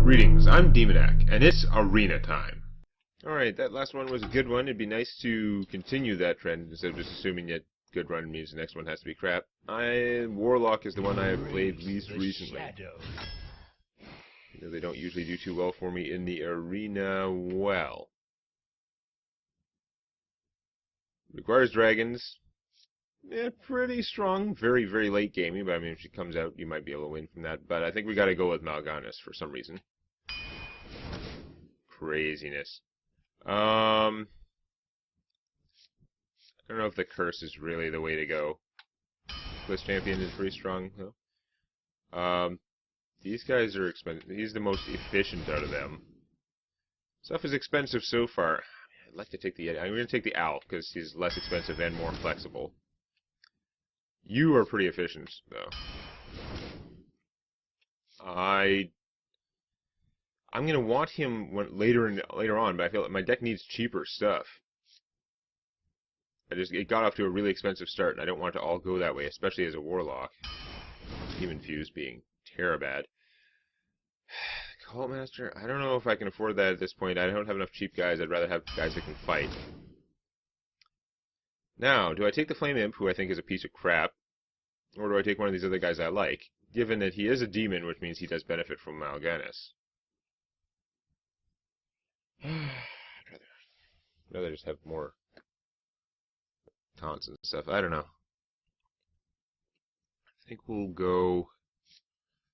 Greetings, I'm Demonac, and it's arena time. Alright, that last one was a good one. It'd be nice to continue that trend instead of just assuming that good run means the next one has to be crap. Warlock is the one I have played least recently. You know, they don't usually do too well for me in the arena. Well, requires dragons. Yeah, pretty strong. Very, very late gaming, but I mean, if she comes out, you might be able to win from that. But I think we gotta go with Malganis for some reason. Craziness. I don't know if the curse is really the way to go. Bliss Champion is pretty strong, though. These guys are expensive. He's the most efficient out of them. Stuff is expensive so far. I'd like to take the... I'm going to take the Owl, because he's less expensive and more flexible. You are pretty efficient, though. I'm going to want him later on, but I feel like my deck needs cheaper stuff. It got off to a really expensive start, and I don't want it to all go that way, especially as a Warlock. Demon Fuse being terribad. Cult Master? I don't know if I can afford that at this point. I don't have enough cheap guys. I'd rather have guys that can fight. Now, do I take the Flame Imp, who I think is a piece of crap, or do I take one of these other guys I like, given that he is a demon, which means he does benefit from Malganis? I'd rather just have more taunts and stuff. I don't know. I think we'll go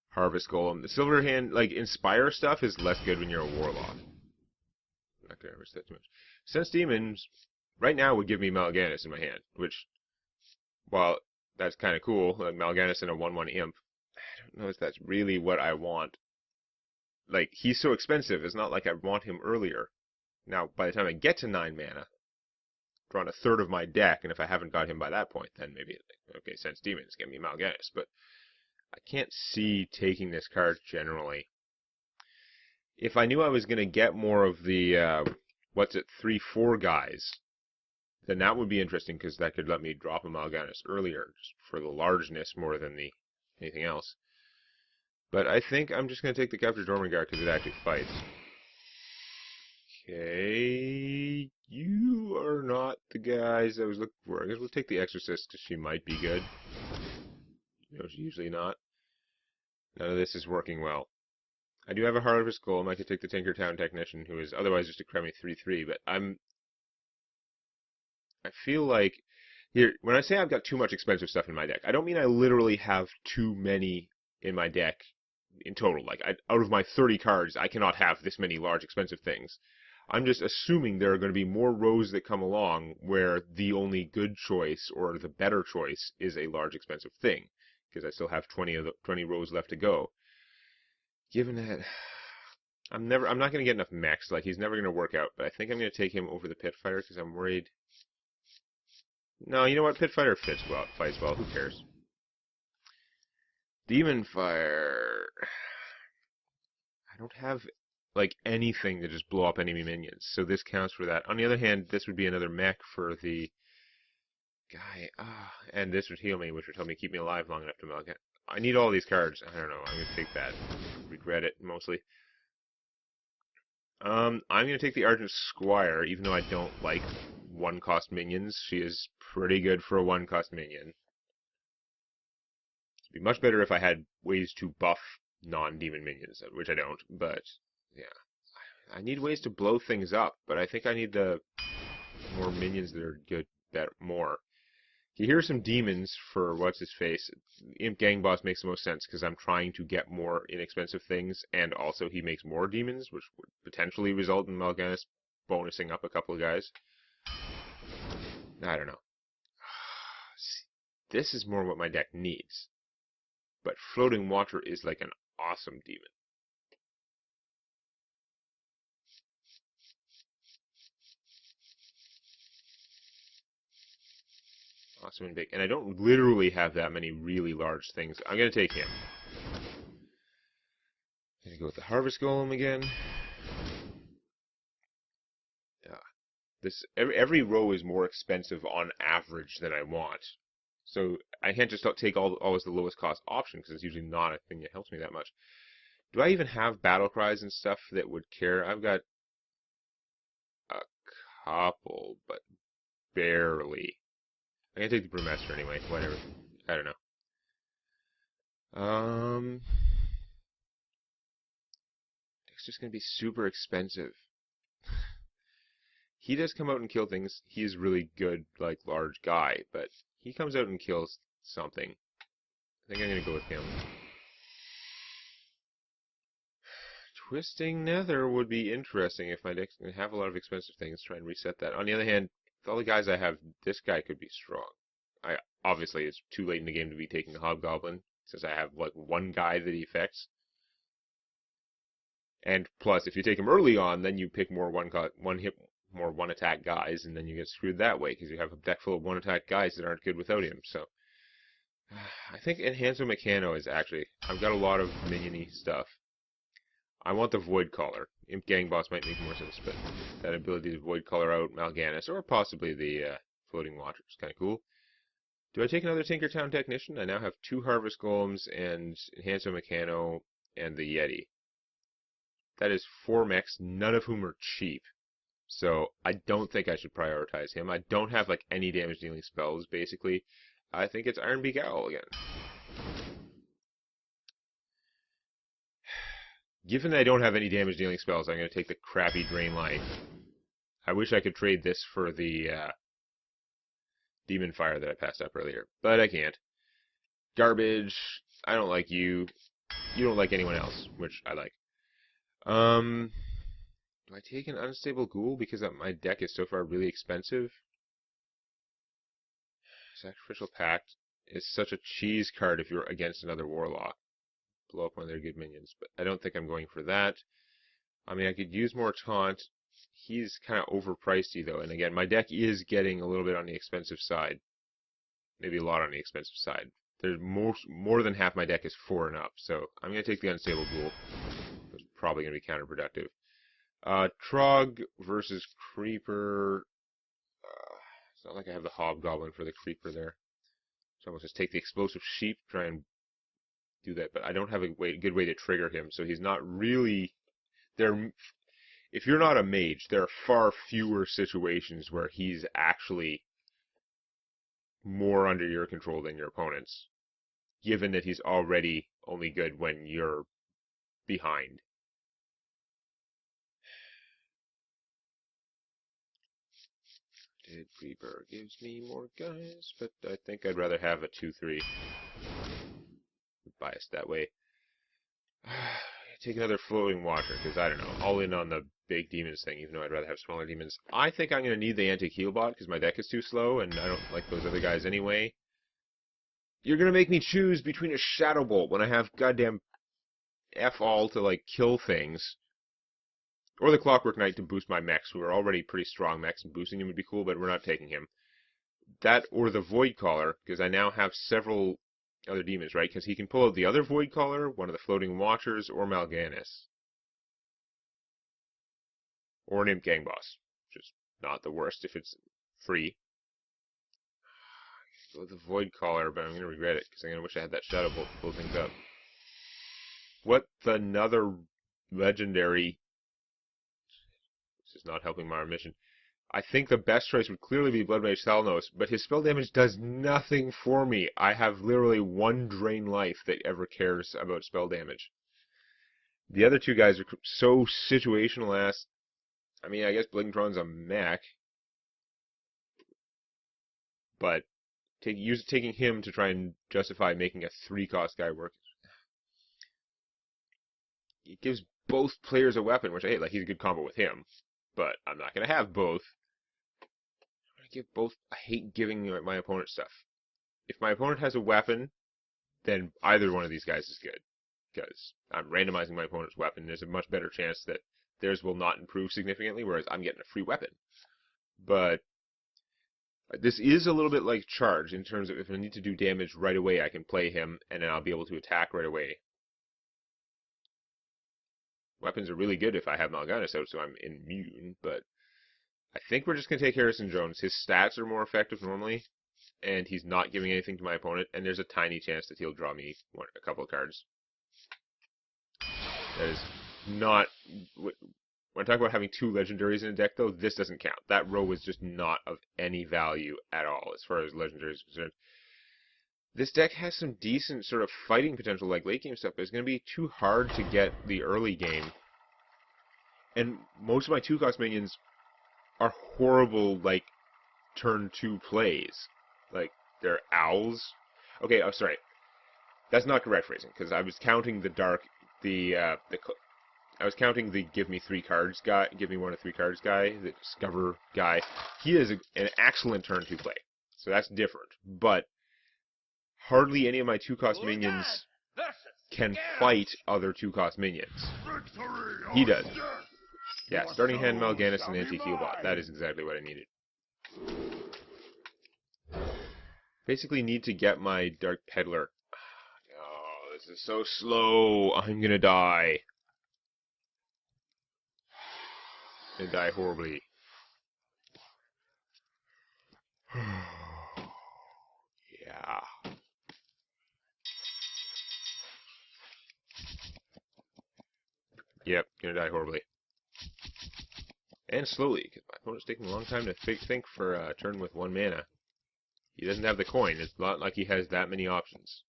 Harvest Golem. The Silver Hand, like, Inspire stuff is less good when you're a Warlock. I'm not going to risk that too much. Sense Demons, right now, would give me Malganis in my hand, which, while that's kind of cool, like Malganis and a 1/1 Imp, I don't know if that's really what I want. Like, he's so expensive, it's not like I want him earlier. Now, by the time I get to 9 mana, drawn a third of my deck, and if I haven't got him by that point, then maybe, okay, Sense Demons, give me Malganis, but I can't see taking this card generally. If I knew I was going to get more of the, 3/4 guys, then that would be interesting, because that could let me drop a Malganis earlier, just for the largeness more than anything else. But I think I'm just going to take the Capture Dormigard because it actually fights. Okay, you are not the guys I was looking for. I guess we'll take the Exorcist because she might be good. You know, she's usually not. None of this is working well. I do have a Harvest Golem. I could take the Tinkertown Technician, who is otherwise just a crummy 3/3, but I feel like, here, when I say I've got too much expensive stuff in my deck, I don't mean I literally have too many in my deck in total. Like, out of my 30 cards, I cannot have this many large expensive things. I'm just assuming there are going to be more rows that come along where the only good choice or the better choice is a large expensive thing, because I still have 20 rows left to go. Given that I'm not going to get enough mechs, like he's never going to work out, but I think I'm going to take him over the Pitfighter because I'm worried. No, you know what? Pitfighter fights well. Who cares? Demon Fire. I don't have like anything to just blow up enemy minions, so this counts for that. On the other hand, this would be another mech for the guy, and this would heal me, which would help me keep me alive long enough to Malganis. I need all these cards. I don't know. I'm gonna take that. Regret it mostly. I'm gonna take the Argent Squire, even though I don't like 1-cost minions. She is pretty good for a 1-cost minion. It'd be much better if I had ways to buff non-demon minions, which I don't, but yeah. I need ways to blow things up, but I think I need the more minions that are good, more. Here's some demons for what's-his-face. Imp Gang Boss makes the most sense, because I'm trying to get more inexpensive things, and also he makes more demons, which would potentially result in Malganis bonusing up a couple of guys. I don't know. This is more what my deck needs. But Floating Water is like an awesome demon. Awesome and big. And I don't literally have that many really large things. I'm going to take him. I'm going to go with the Harvest Golem again. Every row is more expensive on average than I want. So I can't just take always the lowest cost option, because it's usually not a thing that helps me that much. Do I even have battle cries and stuff that would care? I've got a couple, but barely. I'm gonna take the Brewmaster anyway. Whatever. I don't know. It's just gonna be super expensive. He does come out and kill things. He is really good, like, large guy, but he comes out and kills something. I think I'm gonna go with him. Twisting Nether would be interesting if my deck's gonna have a lot of expensive things. Try and reset that. On the other hand, with all the guys I have, this guy could be strong. Obviously it's too late in the game to be taking a Hobgoblin, since I have like one guy that he affects. And plus, if you take him early on, then you pick more more one attack guys, and then you get screwed that way because you have a deck full of one attack guys that aren't good without him. So I think Enhancer Meccano is actually, I've got a lot of minion-y stuff. I want the Void Caller. Imp Gang Boss might make more sense, but that ability to Void Caller out Malganis, or possibly the Floating Watcher is kind of cool. Do I take another Tinkertown Technician? I now have 2 Harvest Golems and Enhancer Meccano and the Yeti. That is 4 mechs, none of whom are cheap. So I don't think I should prioritize him. I don't have like any damage dealing spells, basically. I think it's Ironbeak Owl again. Given that I don't have any damage dealing spells, I'm going to take the crappy Drain Life. I wish I could trade this for the Demon Fire that I passed up earlier, but I can't. Garbage. I don't like you. You don't like anyone else, which I like. Do I take an Unstable Ghoul because my deck is so far really expensive? Sacrificial Pact is such a cheese card if you're against another Warlock. Blow up one of their good minions, but I don't think I'm going for that. I mean, I could use more Taunt. He's kind of overpricey, though, and again, my deck is getting a little bit on the expensive side. Maybe a lot on the expensive side. There's more than half my deck is 4 and up, so I'm going to take the Unstable Ghoul. It's probably going to be counterproductive. Trog versus Creeper. It's not like I have the Hobgoblin for the Creeper there. So I'll just take the Explosive Sheep, try and do that, but I don't have a good way to trigger him, so he's not really... If you're not a mage, there are far fewer situations where he's actually more under your control than your opponent's, given that he's already only good when you're behind. Dead Creeper gives me more guys, but I think I'd rather have a 2-3. Biased that way. Take another Floating Watcher, because I don't know, all in on the big demons thing, even though I'd rather have smaller demons. I think I'm going to need the Anti-Heal Bot, because my deck is too slow, and I don't like those other guys anyway. You're going to make me choose between a Shadow Bolt when I have goddamn F-all to, like, kill things, or the Clockwork Knight to boost my mechs, who are already pretty strong mechs, and boosting him would be cool, but we're not taking him. That or the Void Caller, because I now have several other demons, right? Because he can pull out the other Void Caller, one of the Floating Watchers, or Malganis. Or an Imp Gang Boss, which is not the worst if it's free. Go with the Void Caller, but I'm going to regret it, because I'm going to wish I had that Shadow Bolt to pull things up. What another legendary... This is not helping my mission. I think the best choice would clearly be Bloodmage Thalnos, but his spell damage does nothing for me. I have literally 1 Drain Life that ever cares about spell damage. The other 2 guys are so situational ass. I mean, I guess Blinkentron's a mech, but taking him to try and justify making a 3-cost guy work. It gives both players a weapon, which I hate. Like, he's a good combo with him, but I'm not going to have both. Give both. I hate giving my opponent stuff. If my opponent has a weapon, then either one of these guys is good, because I'm randomizing my opponent's weapon. There's a much better chance that theirs will not improve significantly, whereas I'm getting a free weapon. But this is a little bit like Charge, in terms of if I need to do damage right away, I can play him, and then I'll be able to attack right away. Weapons are really good if I have Malganis out, so I'm immune, but I think we're just going to take Harrison Jones. His stats are more effective normally, and he's not giving anything to my opponent, and there's a tiny chance that he'll draw me a couple of cards. That is not... When I talk about having 2 legendaries in a deck, though, this doesn't count. That row is just not of any value at all as far as legendaries is concerned. This deck has some decent sort of fighting potential, like late game stuff, but it's going to be too hard to get the early game. And most of my 2-cost minions are horrible, like, turn 2 plays. Like, they're owls. Okay, oh, sorry. That's not correct phrasing, because I was counting I was counting the give me 3 cards guy, give me 1 of 3 cards guy, the discover guy. He is an excellent turn 2 play. So that's different. But hardly any of my 2-cost minions can fight other 2-cost minions. He does. Yeah, starting hand Malganis and anti-heal bot. That is exactly what I needed. Basically need to get my Dark Peddler. Oh, this is so slow. I'm gonna die. I'm gonna die horribly. Yeah. Yep, gonna die horribly. And slowly, because my opponent's taking a long time to think for a turn with 1 mana. He doesn't have the coin. It's not like he has that many options.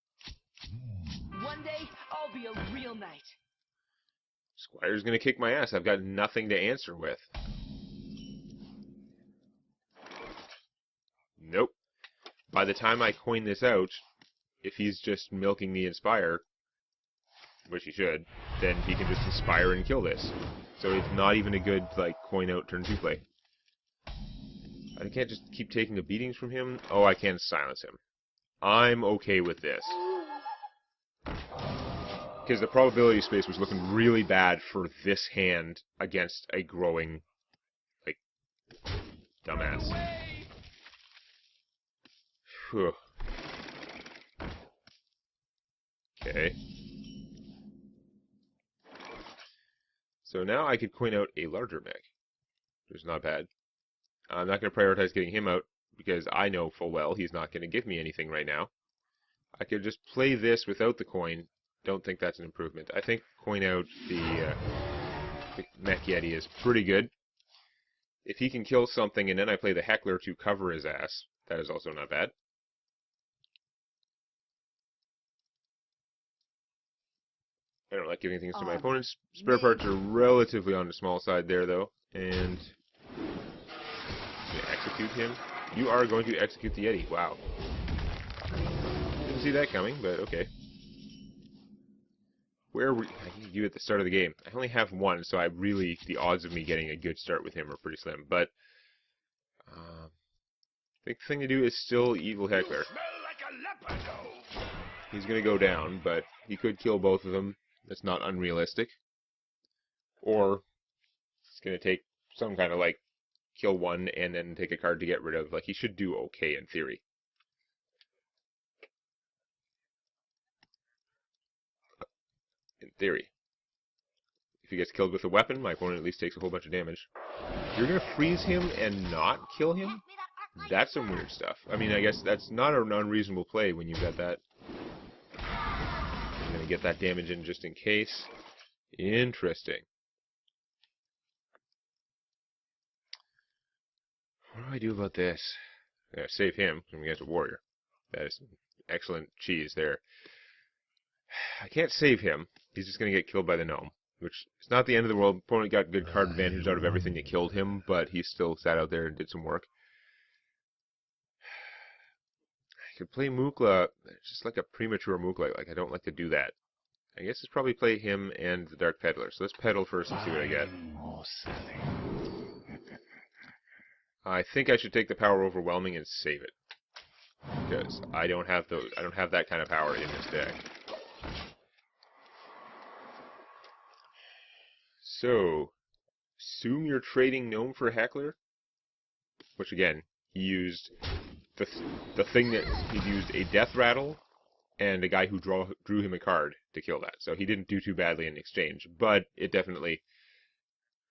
One day, I'll be a real knight. Squire's gonna kick my ass. I've got nothing to answer with. Nope. By the time I coin this out, if he's just milking the Inspire, which he should, then he can just Inspire and kill this. So it's not even a good, like, coin out turn 2 play. I can't just keep taking the beatings from him. Oh, I can silence him. I'm okay with this. Because the probability space was looking really bad for this hand against a growing, like, dumbass. Whew. Okay. So now I could coin out a larger mech, which is not bad. I'm not going to prioritize getting him out, because I know full well he's not going to give me anything right now. I could just play this without the coin. Don't think that's an improvement. I think coin out the Mech Yeti is pretty good. If he can kill something and then I play the Heckler to cover his ass, that is also not bad. I don't like giving things to my opponents. Spare parts are relatively on the small side there, though. And execute him. You are going to execute the Yeti. Wow. Didn't see that coming, but okay. Where were you at the start of the game? I only have 1, so the odds of me getting a good start with him are pretty slim. But I think the thing to do is still Evil Heckler. He's going to go down, but he could kill both of them. That's not unrealistic. Or it's going to take some kind of, like, kill 1 and then take a card to get rid of. Like, he should do okay in theory. In theory. If he gets killed with a weapon, my opponent at least takes a whole bunch of damage. You're going to freeze him and not kill him? That's some weird stuff. I mean, I guess that's not an unreasonable play when you've got that. I'm going to get that damage in just in case. Interesting. What do I do about this? I gotta save him from against a warrior. That is excellent cheese there. I can't save him. He's just going to get killed by the gnome. Which is not the end of the world. Opponent got good card advantage out of everything that killed him, but he still sat out there and did some work. I could play Mukla, just like a premature Mukla. Like, I don't like to do that. I guess it's probably play him and the Dark Peddler. So let's peddle first and see what I get. I think I should take the power overwhelming and save it. Because I don't have that kind of power in this deck. So, assume you're trading Gnome for Heckler, which again, he used the thing that he used a Death Rattle and a guy who drew him a card to kill that. So he didn't do too badly in exchange, but it definitely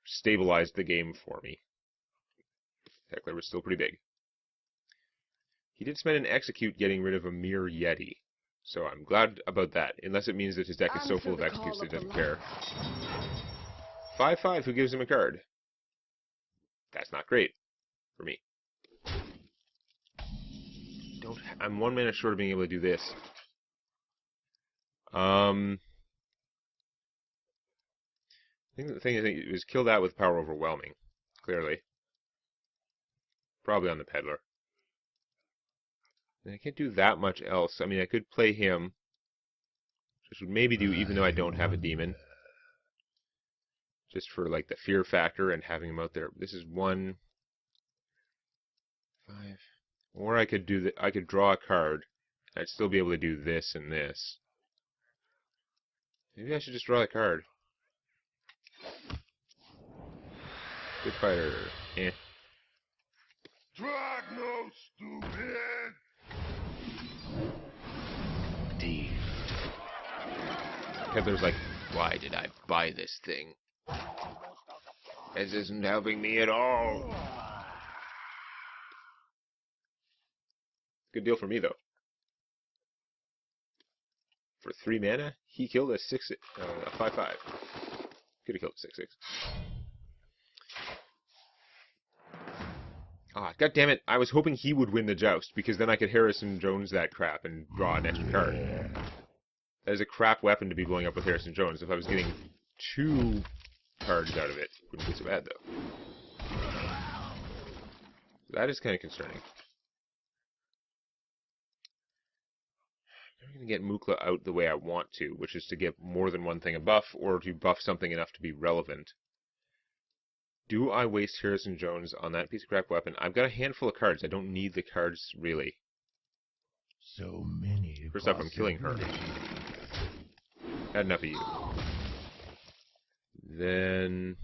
stabilized the game for me. Heckler was still pretty big. He did spend an Execute getting rid of a Mere Yeti. So I'm glad about that, unless it means that his deck is so Answer full of the executes call that he of the doesn't care. lion. 5/5, who gives him a card? That's not great for me. I'm 1 mana short of being able to do this. I think the thing is kill that with Power Overwhelming, clearly. Probably on the Peddler. And I can't do that much else. I mean, I could play him, which would maybe do even though I don't have a demon. Just for like the fear factor and having him out there. This is 1, 5. Or I could do I could draw a card. I'd still be able to do this and this. Maybe I should just draw a card. Good fighter. Eh. Drag no stupid! D. Peddler's like, why did I buy this thing? This isn't helping me at all. Good deal for me, though. For 3 mana, he killed a 5/5. Could have killed a 6/6. Ah, god damn it! I was hoping he would win the joust because then I could Harrison Jones that crap and draw an extra card. That is a crap weapon to be blowing up with Harrison Jones. If I was getting 2 cards out of it, it wouldn't be so bad though. That is kind of concerning. I'm going to get Mukla out the way I want to, which is to get more than one thing a buff, or to buff something enough to be relevant. Do I waste Harrison Jones on that piece of crap weapon? I've got a handful of cards. I don't need the cards, really. So many. First off, I'm killing her. Had enough of you. Then...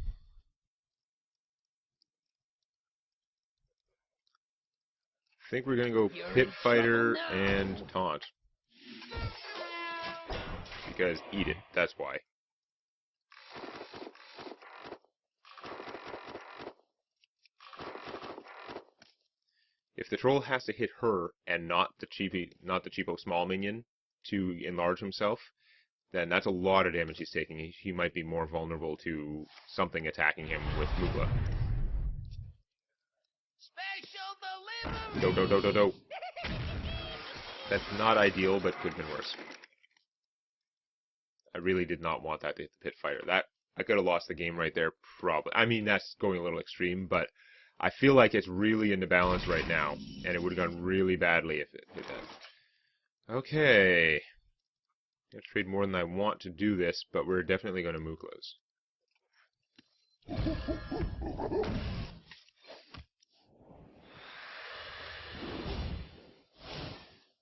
I think we're going to go Pit Fighter and Taunt. Because eat it, that's why. If the troll has to hit her and not the cheapo small minion to enlarge himself, then that's a lot of damage he's taking. He might be more vulnerable to something attacking him with Mukla. Special delivery. Do. That's not ideal, but could have been worse. I really did not want that to hit the Pit Fighter. That I could have lost the game right there, probably. I mean, that's going a little extreme, but I feel like it's really in the balance right now, and it would have gone really badly if it hit that. Okay. I'm going to trade more than I want to do this, but we're definitely going to Muklas.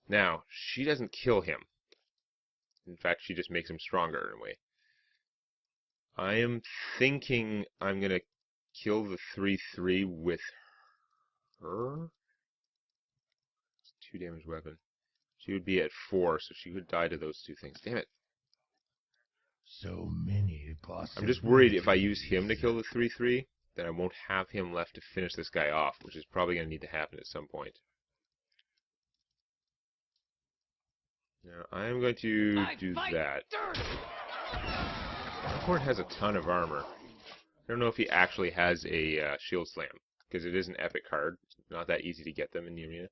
Now, she doesn't kill him. In fact, she just makes him stronger in a way. I am thinking I'm going to kill the 3/3 with her. It's a 2 damage weapon. She would be at 4, so she would die to those 2 things. Damn it. So many possibilities. I'm just worried if I use him to kill the 3/3, then I won't have him left to finish this guy off, which is probably going to need to happen at some point. Now, I am going to do that. Horde has a ton of armor. I don't know if he actually has a shield slam, because it is an epic card. It's not that easy to get them in the arena.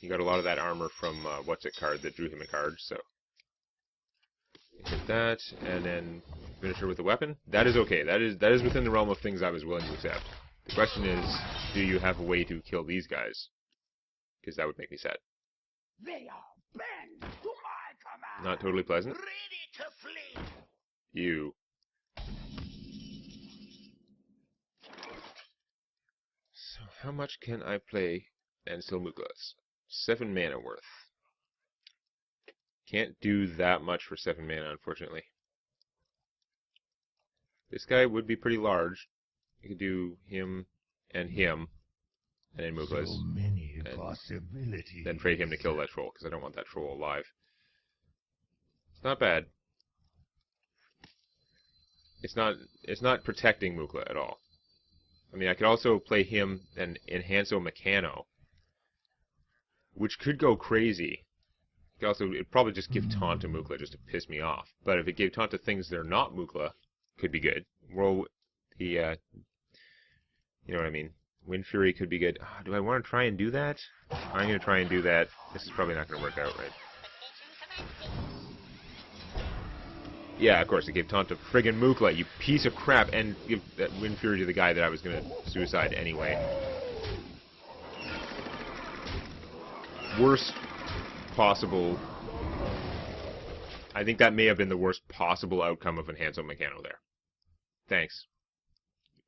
He got a lot of that armor from What's-It card that drew him a card, so... Hit that, and then finish her with a weapon. That is okay. That is within the realm of things I was willing to accept. The question is, do you have a way to kill these guys? Because that would make me sad. They are bent to my command. Not totally pleasant. Ready to flee. You. So how much can I play and still Muklas? 7 mana worth. Can't do that much for 7 mana, unfortunately. This guy would be pretty large. You could do him, and then Muklas. So many possibilities. Then trade him to kill that troll, because I don't want that troll alive. It's not bad. It's not protecting Mukla at all. I mean, I could also play him and Enhanso Meccano, which could go crazy. It could also, it'd probably just give taunt to Mukla just to piss me off. But if it gave taunt to things that are not Mukla, could be good. Well, you know what I mean. Wind Fury could be good. Do I want to try and do that? I'm going to try and do that. This is probably not going to work out right. Yeah, of course, it gave taunt to friggin' Mukla, you piece of crap, and give that Wind Fury to the guy that I was going to suicide anyway. Worst possible... I think that may have been the worst possible outcome of Enhanzo Mechano there. Thanks.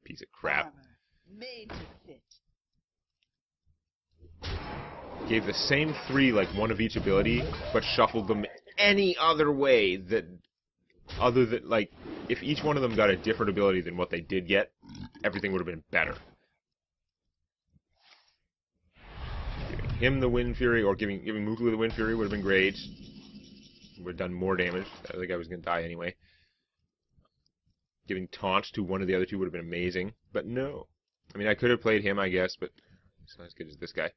Piece of crap. Armor made to fit. Gave the same 3, like, one of each ability, but shuffled them any other way that... Other than, like, if each one of them got a different ability than what they did get, everything would have been better. Giving him the Wind Fury, or giving Muklu the Wind Fury would have been great. Would have done more damage. I think I was going to die anyway. Giving taunt to one of the other two would have been amazing, but no. I mean, I could have played him, I guess, but it's not as good as this guy.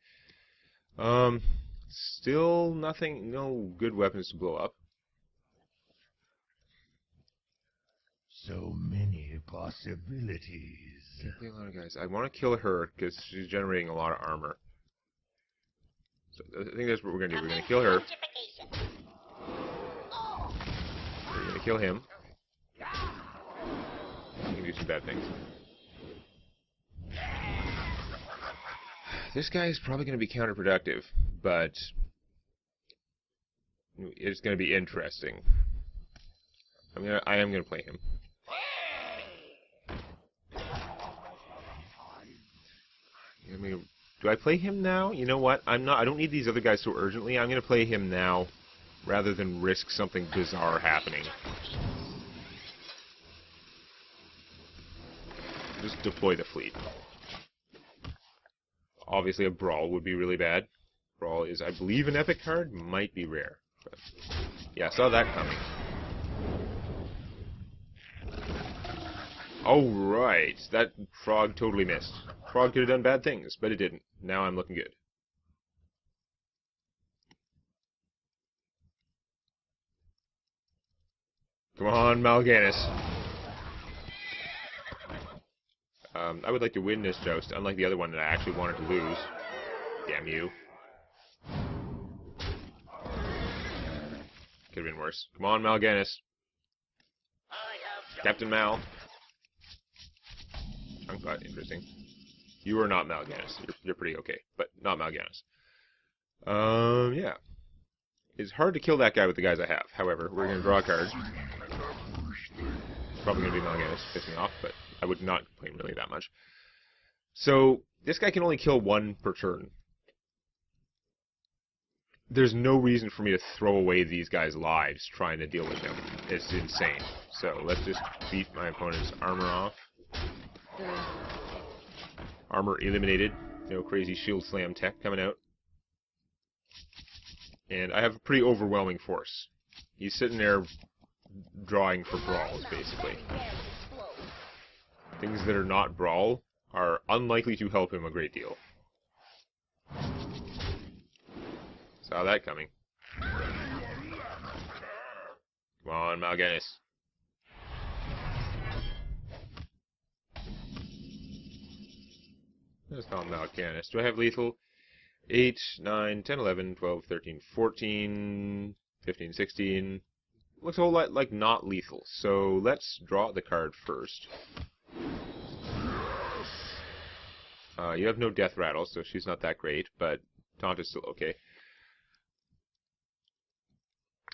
Still nothing, no good weapons to blow up. So many possibilities. A lot of guys. I want to kill her because she's generating a lot of armor. So I think that's what we're going to do. We're going to kill her. We're going to kill him. He can do some bad things. This guy is probably going to be counterproductive, but it's going to be interesting. I am going to play him. Do I play him now? You know what? I don't need these other guys so urgently. I'm going to play him now rather than risk something bizarre happening. Just deploy the fleet. Obviously, a Brawl would be really bad. Brawl is, I believe, an epic card. Might be rare. But yeah, I saw that coming. Oh, right. That frog totally missed. Frog could have done bad things, but it didn't. Now I'm looking good. Come on, Malganis. I would like to win this joust, unlike the other one that I actually wanted to lose. Damn you. Could have been worse. Come on, Malganis. Captain Mal. Interesting. You are not Malganis. You're pretty okay, but not Malganis. Yeah. It's hard to kill that guy with the guys I have. However, we're going to draw a card. It's probably going to be Malganis, piss me off, but I would not complain really that much. So, this guy can only kill one per turn. There's no reason for me to throw away these guys' lives trying to deal with him. It's insane. So, let's just beat my opponent's armor off. Armor eliminated. No crazy shield slam tech coming out. And I have a pretty overwhelming force. He's sitting there drawing for brawls, basically. Things that are not brawl are unlikely to help him a great deal. Saw that coming. Come on, Malganis. Let's call him Malganis. Do I have lethal? 8, 9, 10, 11, 12, 13, 14, 15, 16. Looks a whole lot like not lethal. So let's draw the card first. You have no death rattle, so she's not that great, but taunt is still okay.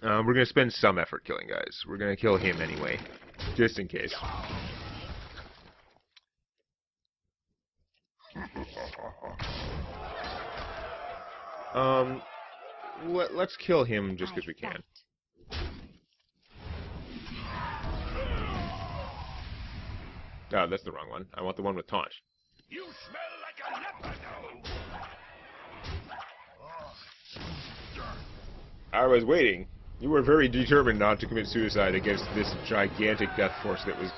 We're going to spend some effort killing guys. We're going to kill him anyway, just in case. Let's kill him just because we can. Oh, that's the wrong one. I want the one with taunt. You smell like a leopard. I was waiting. You were very determined not to commit suicide against this gigantic death force that was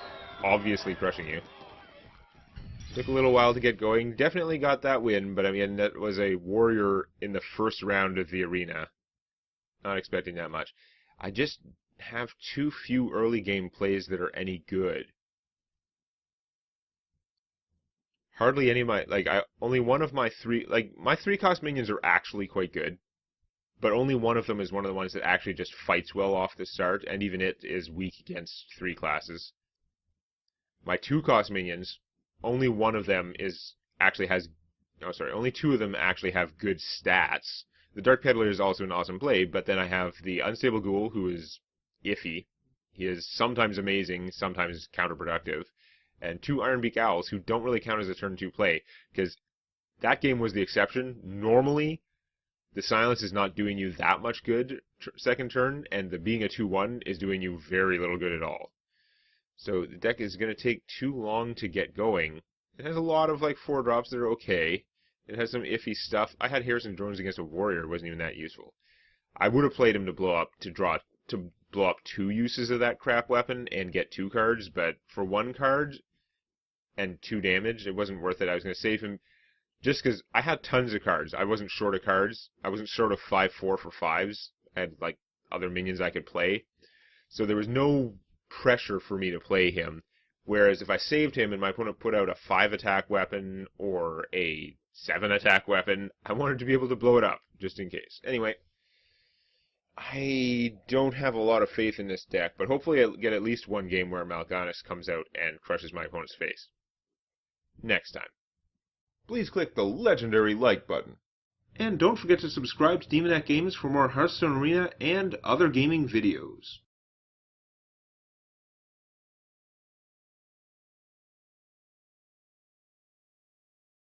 obviously crushing you. Took a little while to get going. Definitely got that win, but I mean, that was a warrior in the first round of the arena. Not expecting that much. I just have too few early game plays that are any good. Hardly any of my, only one of my three, my 3-cost minions are actually quite good. But only one of them is one of the ones that actually just fights well off the start, and even it is weak against 3 classes. My 2-cost minions, only one of them only 2 of them actually have good stats. The Dark Peddler is also an awesome play, but then I have the Unstable Ghoul, who is iffy. He is sometimes amazing, sometimes counterproductive. And 2 Ironbeak Owls, who don't really count as a turn 2 play, because that game was the exception. Normally, the Silence is not doing you that much good second turn, and the being a 2-1 is doing you very little good at all. So the deck is going to take too long to get going. It has a lot of 4-drops that are okay. It has some iffy stuff. I had Harrison Drones against a warrior. It wasn't even that useful. I would have played him to blow up 2 uses of that crap weapon and get 2 cards, but for 1 card and 2 damage, it wasn't worth it. I was going to save him just because I had tons of cards. I wasn't short of cards. I wasn't short of 5/4 for 5s. I had other minions I could play. So there was no pressure for me to play him. Whereas if I saved him and my opponent put out a 5-attack weapon or a 7-attack weapon, I wanted to be able to blow it up, just in case. Anyway, I don't have a lot of faith in this deck, but hopefully I'll get at least one game where Malganis comes out and crushes my opponent's face. Next time. Please click the legendary like button. And don't forget to subscribe to Demonac Games for more Hearthstone Arena and other gaming videos.